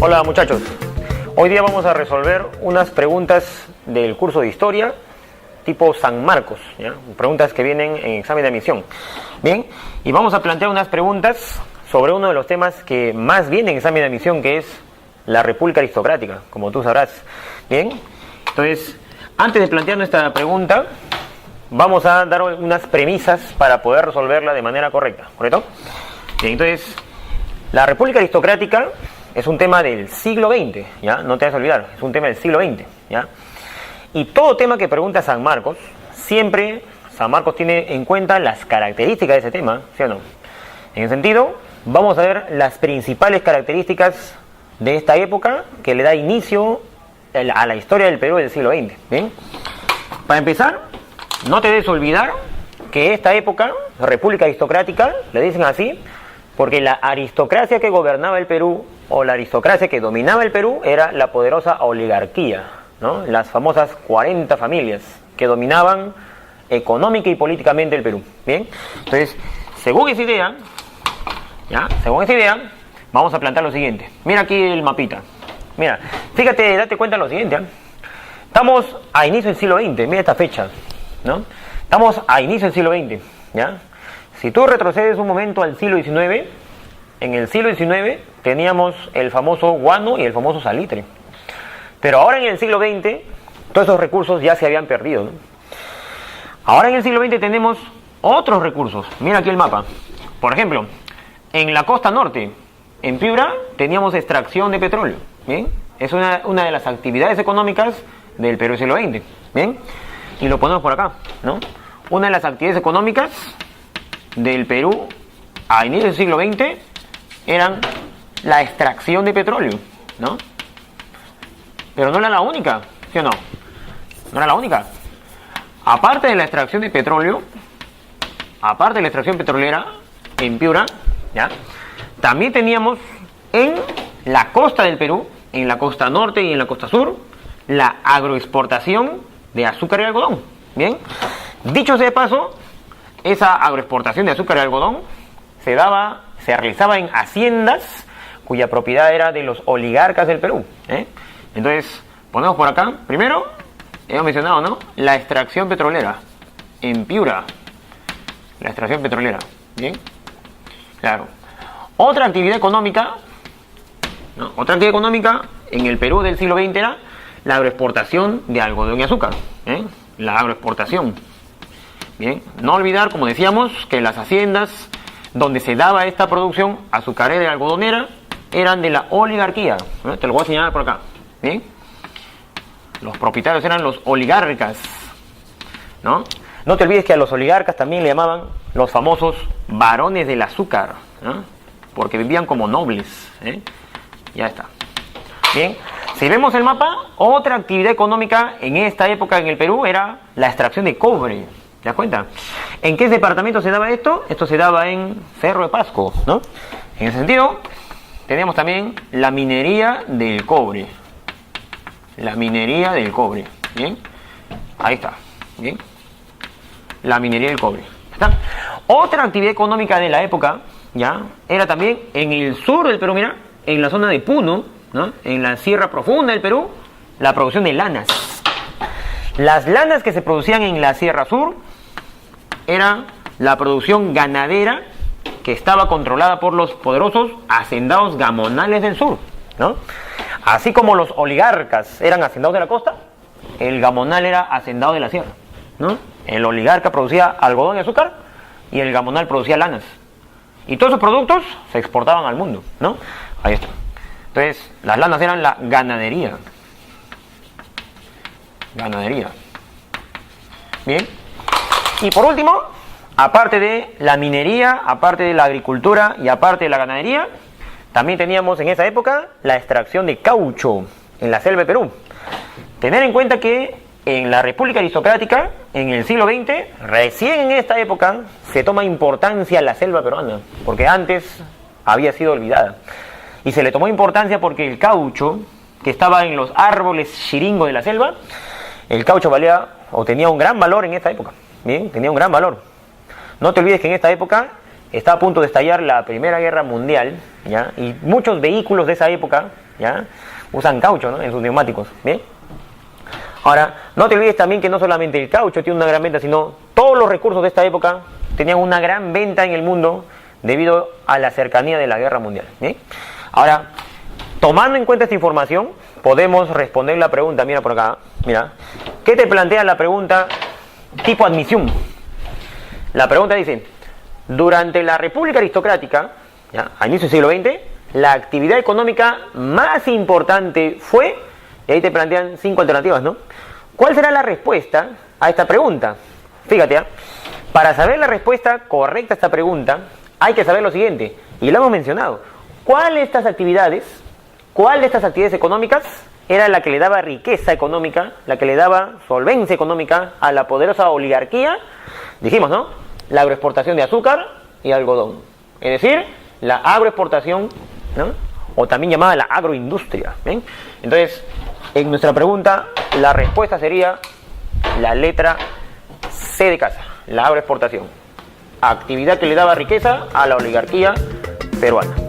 Hola muchachos, hoy día vamos a resolver unas preguntas del curso de historia tipo San Marcos, ¿ya? Preguntas que vienen en examen de admisión. Bien, y vamos a plantear unas preguntas sobre uno de los temas que más viene en examen de admisión, que es la República Aristocrática, como tú sabrás. Bien, entonces, antes de plantear nuestra pregunta, vamos a dar unas premisas para poder resolverla de manera correcta, ¿correcto? Bien, entonces, la República Aristocrática es un tema del siglo XX, ¿ya? No te vas a olvidar, es un tema del siglo XX, ¿ya? Y todo tema que pregunta San Marcos, siempre San Marcos tiene en cuenta las características de ese tema, ¿sí o no? En ese sentido, vamos a ver las principales características de esta época que le da inicio a la historia del Perú del siglo XX, ¿bien? Para empezar, no te debes olvidar que esta época, República Aristocrática, le dicen así, porque la aristocracia que gobernaba el Perú, o la aristocracia que dominaba el Perú, era la poderosa oligarquía, ¿no? Las famosas 40 familias que dominaban económica y políticamente el Perú. Bien, entonces, según esa idea, ¿ya? Según esa idea, vamos a plantear lo siguiente. Mira aquí el mapita. Mira, fíjate, date cuenta de lo siguiente, ¿eh? Estamos a inicio del siglo XX, mira esta fecha, ¿no? Estamos a inicio del siglo XX, ¿ya? Si tú retrocedes un momento al siglo XIX, en el siglo XIX teníamos el famoso guano y el famoso salitre. Pero ahora en el siglo XX, todos esos recursos ya se habían perdido, ¿no? Ahora en el siglo XX tenemos otros recursos. Mira aquí el mapa. Por ejemplo, en la costa norte, en Piura, teníamos extracción de petróleo. ¿Bien? Es una de las actividades económicas del Perú del siglo XX. ¿Bien? Y lo ponemos por acá, ¿no? Una de las actividades económicas del Perú a inicio del siglo XX eran la extracción de petróleo, ¿no? Pero no era la única, ¿sí o no? No era la única. Aparte de la extracción de petróleo, aparte de la extracción petrolera en Piura, ¿ya? También teníamos en la costa del Perú, en la costa norte y en la costa sur, la agroexportación de azúcar y algodón. Bien, dicho sea de paso, esa agroexportación de azúcar y algodón se realizaba en haciendas cuya propiedad era de los oligarcas del Perú, ¿eh? Entonces, ponemos por acá, primero, hemos mencionado, ¿no? La extracción petrolera en Piura. La extracción petrolera, ¿bien? Claro. Otra actividad económica, ¿no? Otra actividad económica en el Perú del siglo XX era la agroexportación de algodón y azúcar, ¿eh? La agroexportación. Bien, no olvidar, como decíamos, que las haciendas donde se daba esta producción azucarera y algodonera eran de la oligarquía, ¿eh? Te lo voy a señalar por acá. Bien, los propietarios eran los oligarcas, ¿no? No te olvides que a los oligarcas también le llamaban los famosos varones del azúcar, ¿no? Porque vivían como nobles, ¿eh? Ya está. Bien, si vemos el mapa, otra actividad económica en esta época en el Perú era la extracción de cobre. ¿Te das cuenta? ¿En qué departamento se daba esto? Esto se daba en Cerro de Pasco, ¿no? En ese sentido, tenemos también la minería del cobre. La minería del cobre. ¿Bien? Ahí está. ¿Bien? La minería del cobre. ¿Está? Otra actividad económica de la época, ¿ya? Era también en el sur del Perú, mira, en la zona de Puno, ¿no? En la sierra profunda del Perú, la producción de lanas. Las lanas que se producían en la Sierra Sur era la producción ganadera que estaba controlada por los poderosos hacendados gamonales del sur, ¿no? Así como los oligarcas eran hacendados de la costa, el gamonal era hacendado de la sierra, ¿no? El oligarca producía algodón y azúcar y el gamonal producía lanas. Y todos esos productos se exportaban al mundo, ¿no? Ahí está. Entonces, las lanas eran la ganadería. Ganadería. Bien. Y por último, aparte de la minería, aparte de la agricultura y aparte de la ganadería, también teníamos en esa época la extracción de caucho en la selva de Perú. Tener en cuenta que en la República Aristocrática, en el siglo XX, recién en esta época se toma importancia la selva peruana, porque antes había sido olvidada. Y se le tomó importancia porque el caucho, que estaba en los árboles xiringo de la selva, el caucho valía o tenía un gran valor en esta época. Bien, tenía un gran valor. No te olvides que en esta época está a punto de estallar la Primera Guerra Mundial, ¿ya? Y muchos vehículos de esa época ¿ya? Usan caucho, ¿no?, en sus neumáticos, ¿bien? Ahora, no te olvides también que no solamente el caucho tiene una gran venta, sino todos los recursos de esta época tenían una gran venta en el mundo debido a la cercanía de la guerra mundial, ¿bien? Ahora, tomando en cuenta esta información, podemos responder la pregunta, mira por acá, mira, ¿qué te plantea la pregunta tipo admisión? La pregunta dice, durante la República Aristocrática, ¿ya?, a inicio del siglo XX, la actividad económica más importante fue, y ahí te plantean 5 alternativas, ¿no? ¿Cuál será la respuesta a esta pregunta? Fíjate, ¿eh?, para saber la respuesta correcta a esta pregunta, hay que saber lo siguiente, y lo hemos mencionado. ¿Cuál de estas actividades económicas era la que le daba riqueza económica, la que le daba solvencia económica a la poderosa oligarquía? Dijimos, ¿no?, la agroexportación de azúcar y algodón. Es decir, la agroexportación, ¿no?, o también llamada la agroindustria, ¿bien? Entonces, en nuestra pregunta, la respuesta sería la letra C de casa, la agroexportación. Actividad que le daba riqueza a la oligarquía peruana.